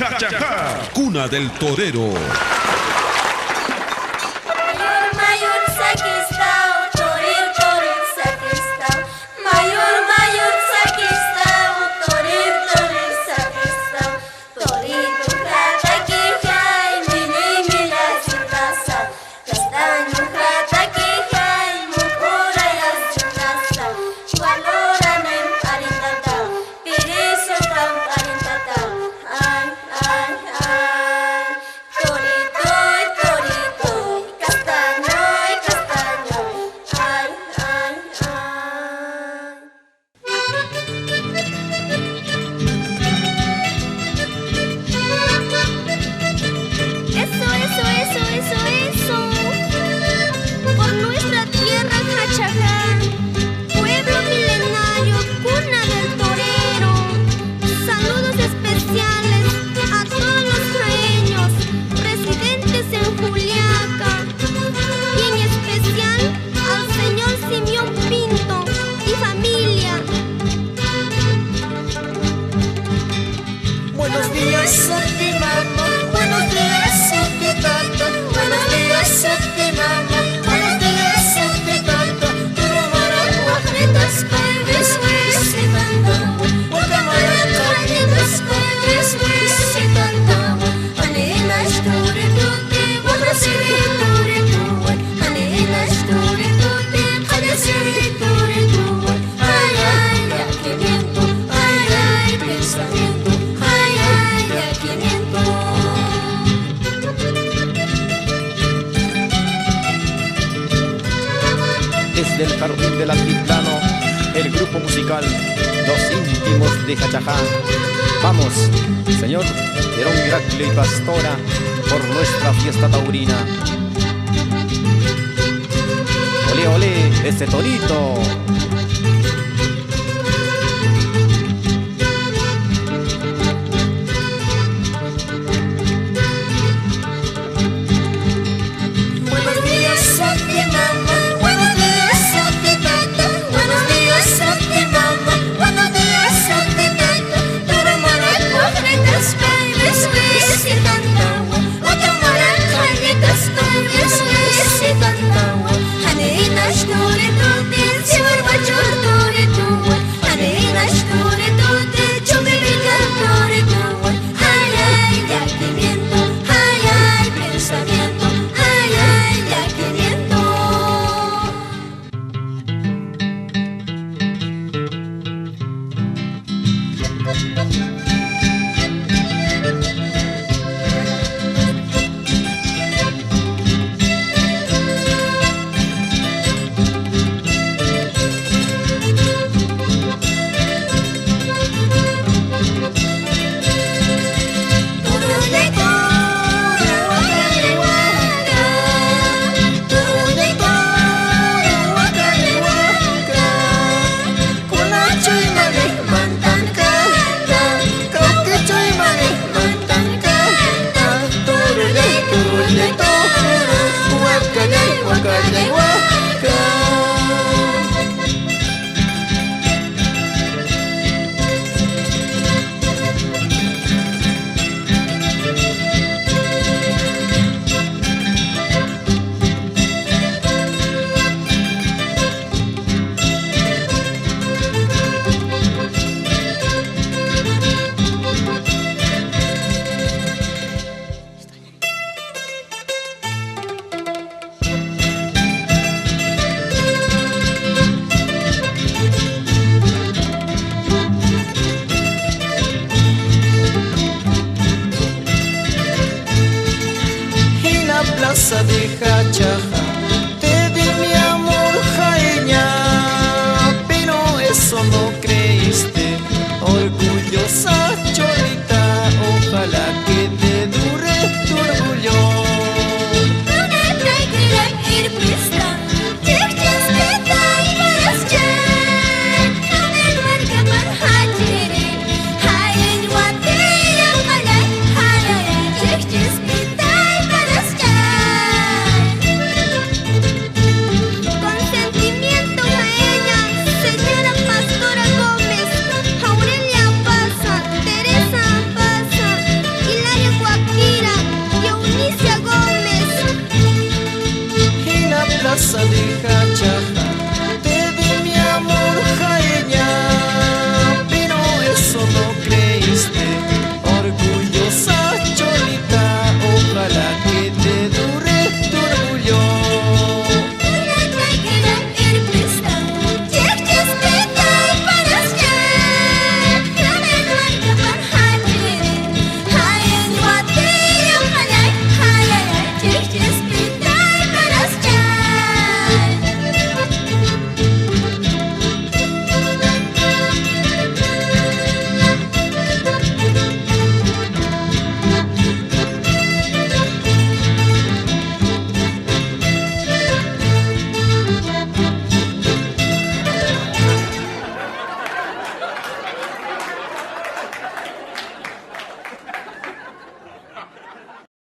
Jachajá, cuna del torero. Mayor sacristán, torir, torir, sacristán. Mayor sacristán, torir, torir, sacristán. Torito, rata, quijay, mila, chutasa. Castaño, rata, quijay, mucura, chutasa. Valoran en arintata, piriso, tan arintata. Ay, ay, ay. Torito, torito, castaño, castaño. Ay, ay, ay. Eso. Por nuestra tierra, Jachajá, pueblo milenario, cuna del torero. Saludos especiales a todos los jaeños residentes en Juliaca y en especial al señor Simeón Pinto y familia. Buenos días, Soti mamá. Buenos días, Soti tata. Buenos días, Soti mamá. Buenos días, Soti tata. Turumara, guajitas, pebes, wisi tanta. Guacamara, carnitas, pebes, wisi tanta. Anina, shturi, tuti, guagrasiri, turi, tuwe. Anina, shturi, tuti, guagrasiri, turi, tuwe. Ay, ay, ya que viento. Ay, ay, pensamiento. Ay, ay, ya que viento. Desde el jardín del altiplano, el grupo musical Los Íntimos de Jachajá. Vamos, señor Herón Miracle y Pastora, por nuestra fiesta taurina. Olé, olé, ese torito.